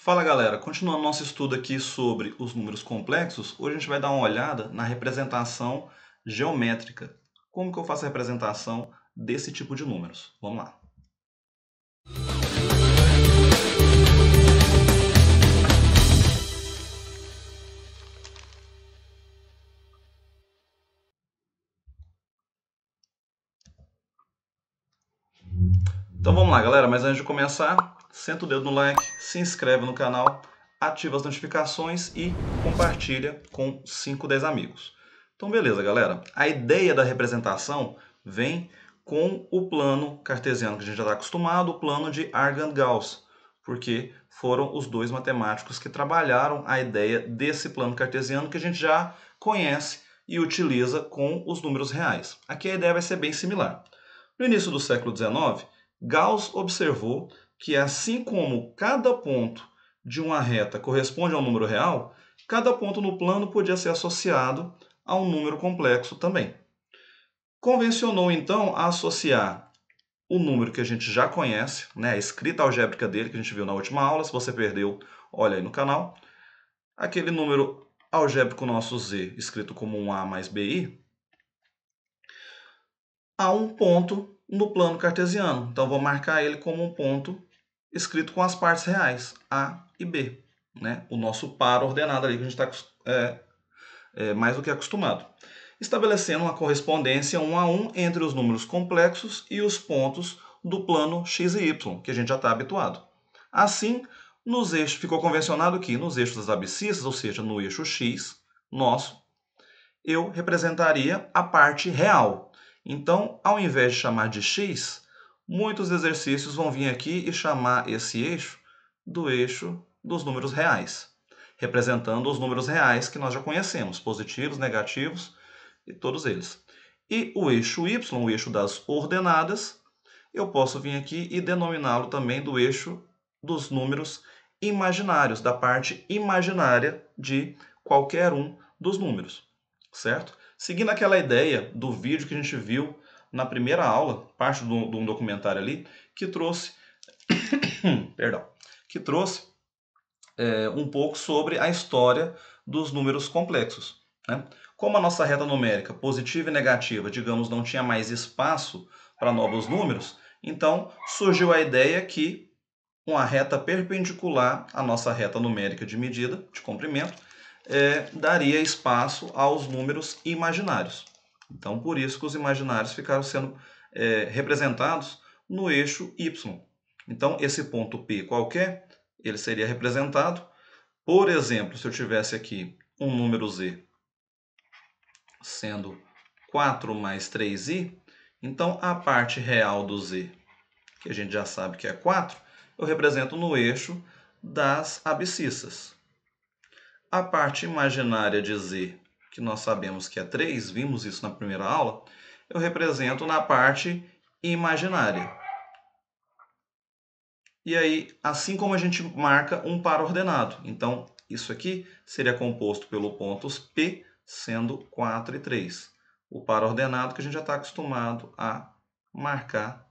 Fala galera, continuando nosso estudo aqui sobre os números complexos, hoje a gente vai dar uma olhada na representação geométrica. Como que eu faço a representação desse tipo de números? Vamos lá. Então vamos lá galera, mas antes de começar, senta o dedo no like, se inscreve no canal, ativa as notificações e compartilha com 5, 10 amigos. Então beleza galera, a ideia da representação vem com o plano cartesiano que a gente já está acostumado, o plano de Argand-Gauss, porque foram os dois matemáticos que trabalharam a ideia desse plano cartesiano que a gente já conhece e utiliza com os números reais. Aqui a ideia vai ser bem similar. No início do século XIX, Gauss observou que assim como cada ponto de uma reta corresponde a um número real, cada ponto no plano podia ser associado a um número complexo também. Convencionou então a associar o número que a gente já conhece, a escrita algébrica dele que a gente viu na última aula. Se você perdeu, olha aí no canal. Aquele número algébrico nosso z, escrito como um a mais bi, a um ponto no plano cartesiano. Então, vou marcar ele como um ponto escrito com as partes reais, A e B. O nosso par ordenado ali, que a gente está mais do que acostumado. Estabelecendo uma correspondência 1 a 1 entre os números complexos e os pontos do plano x e y, que a gente já está habituado. Assim, nos eixos, ficou convencionado que nos eixos das abscissas, ou seja, no eixo x nosso, eu representaria a parte real. Então, ao invés de chamar de x, muitos exercícios vão vir aqui e chamar esse eixo do eixo dos números reais, representando os números reais que nós já conhecemos, positivos, negativos e todos eles. E o eixo y, o eixo das ordenadas, eu posso vir aqui e denominá-lo também do eixo dos números imaginários, da parte imaginária de qualquer um dos números, certo? Seguindo aquela ideia do vídeo que a gente viu na primeira aula, parte de um documentário ali, que trouxe, um pouco sobre a história dos números complexos. Como a nossa reta numérica positiva e negativa, digamos, não tinha mais espaço para novos números, então surgiu a ideia que uma reta perpendicular à nossa reta numérica de medida, de comprimento, daria espaço aos números imaginários. Então, por isso que os imaginários ficaram sendo representados no eixo y. Então, esse ponto P qualquer, ele seria representado, por exemplo, se eu tivesse aqui um número z sendo 4 mais 3i, então a parte real do z, que a gente já sabe que é 4, eu represento no eixo das abscissas. A parte imaginária de z, que nós sabemos que é 3, vimos isso na primeira aula, eu represento na parte imaginária. E aí, assim como a gente marca um par ordenado. Então, isso aqui seria composto pelos pontos P, sendo 4 e 3. O par ordenado que a gente já está acostumado a marcar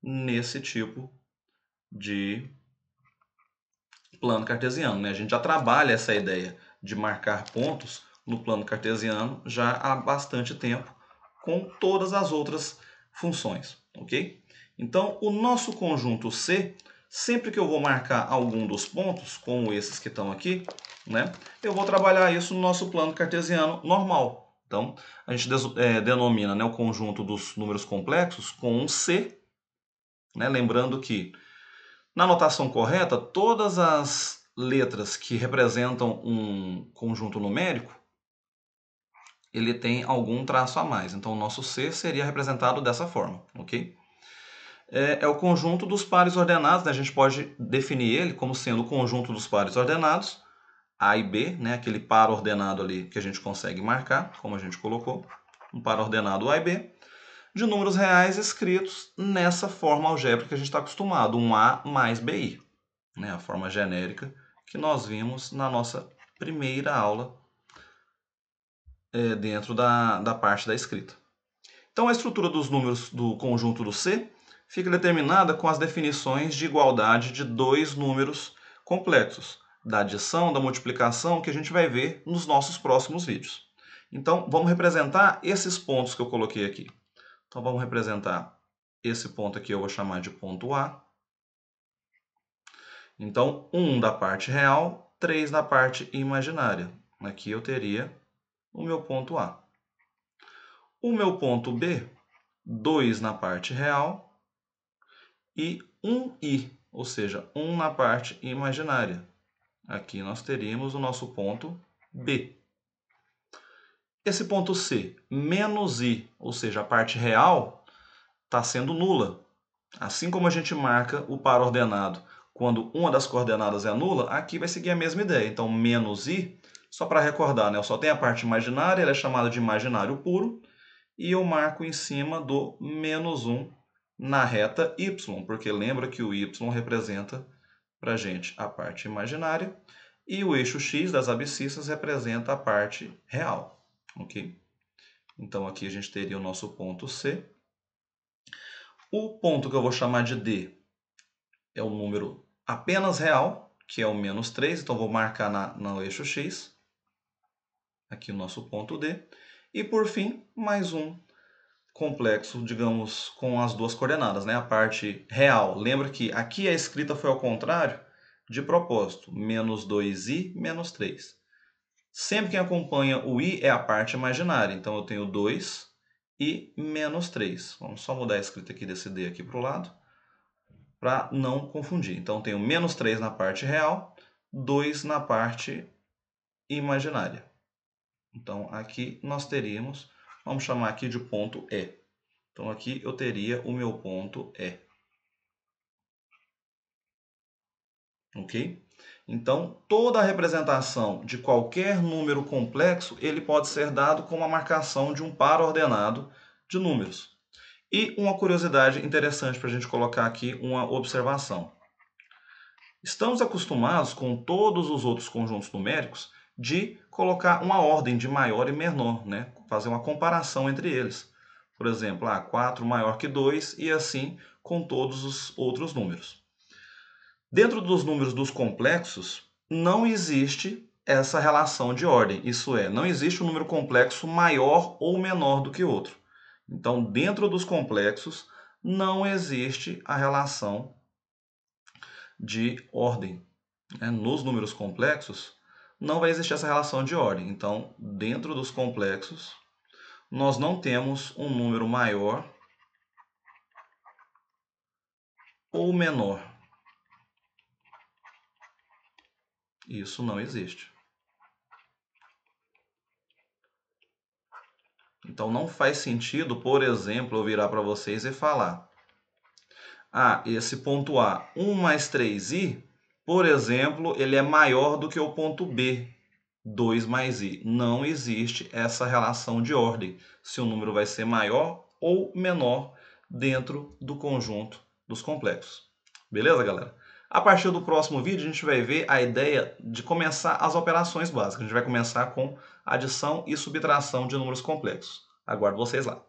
nesse tipo de plano cartesiano. A gente já trabalha essa ideia de marcar pontos no plano cartesiano já há bastante tempo, com todas as outras funções, ok? Então, o nosso conjunto C, sempre que eu vou marcar algum dos pontos, como esses que estão aqui, eu vou trabalhar isso no nosso plano cartesiano normal. Então, a gente denomina o conjunto dos números complexos com um C, lembrando que na notação correta, todas as letras que representam um conjunto numérico, ele tem algum traço a mais. Então, o nosso C seria representado dessa forma, ok? É o conjunto dos pares ordenados, A gente pode definir ele como sendo o conjunto dos pares ordenados, A e B, aquele par ordenado ali que a gente consegue marcar, como a gente colocou, um par ordenado A e B, de números reais escritos nessa forma algébrica que a gente está acostumado, um A mais BI, a forma genérica que nós vimos na nossa primeira aula dentro da parte da escrita. Então, a estrutura dos números do conjunto do C fica determinada com as definições de igualdade de dois números complexos, da adição, da multiplicação, que a gente vai ver nos nossos próximos vídeos. Então, vamos representar esses pontos que eu coloquei aqui. Então, vamos representar esse ponto aqui, eu vou chamar de ponto A. Então, 1 da parte real, 3 da parte imaginária. Aqui eu teria o meu ponto A. O meu ponto B, 2 na parte real e 1i, ou seja, 1 na parte imaginária. Aqui nós teríamos o nosso ponto B. Esse ponto C, menos i, ou seja, a parte real, está sendo nula. Assim como a gente marca o par ordenado quando uma das coordenadas é nula, aqui vai seguir a mesma ideia. Então, menos i, só para recordar, né? Eu só tenho a parte imaginária, ela é chamada de imaginário puro, e eu marco em cima do menos 1 na reta y, porque lembra que o y representa para a gente a parte imaginária, e o eixo x das abscissas representa a parte real. Ok? Então, aqui a gente teria o nosso ponto C. O ponto que eu vou chamar de D é o número apenas real, que é o menos 3, então vou marcar no eixo x, aqui o nosso ponto D. E por fim, mais um complexo, digamos, com as duas coordenadas, né? A parte real. Lembra que aqui a escrita foi ao contrário, de propósito, menos 2i, menos 3. Sempre quem acompanha o i é a parte imaginária, então eu tenho 2 e menos 3. Vamos só mudar a escrita aqui desse d aqui para o lado, para não confundir. Então, tenho menos 3 na parte real, 2 na parte imaginária. Então, aqui nós teríamos, vamos chamar aqui de ponto E. Então, aqui eu teria o meu ponto E. Ok? Então, toda a representação de qualquer número complexo, ele pode ser dado com uma marcação de um par ordenado de números. E uma curiosidade interessante para a gente colocar aqui, uma observação. Estamos acostumados com todos os outros conjuntos numéricos de colocar uma ordem de maior e menor, né? Fazer uma comparação entre eles. Por exemplo, 4 maior que 2 e assim com todos os outros números. Dentro dos números dos complexos, não existe essa relação de ordem. Isso é, não existe um número complexo maior ou menor do que outro. Então, dentro dos complexos, não existe a relação de ordem. Nos números complexos, não vai existir essa relação de ordem. Então, dentro dos complexos, nós não temos um número maior ou menor. Isso não existe. Então, não faz sentido, por exemplo, eu virar para vocês e falar: esse ponto A, 1 mais 3i, por exemplo, ele é maior do que o ponto B, 2 mais i. Não existe essa relação de ordem, se o número vai ser maior ou menor dentro do conjunto dos complexos. Beleza, galera? A partir do próximo vídeo, a gente vai ver a ideia de começar as operações básicas. A gente vai começar com adição e subtração de números complexos. Aguardo vocês lá.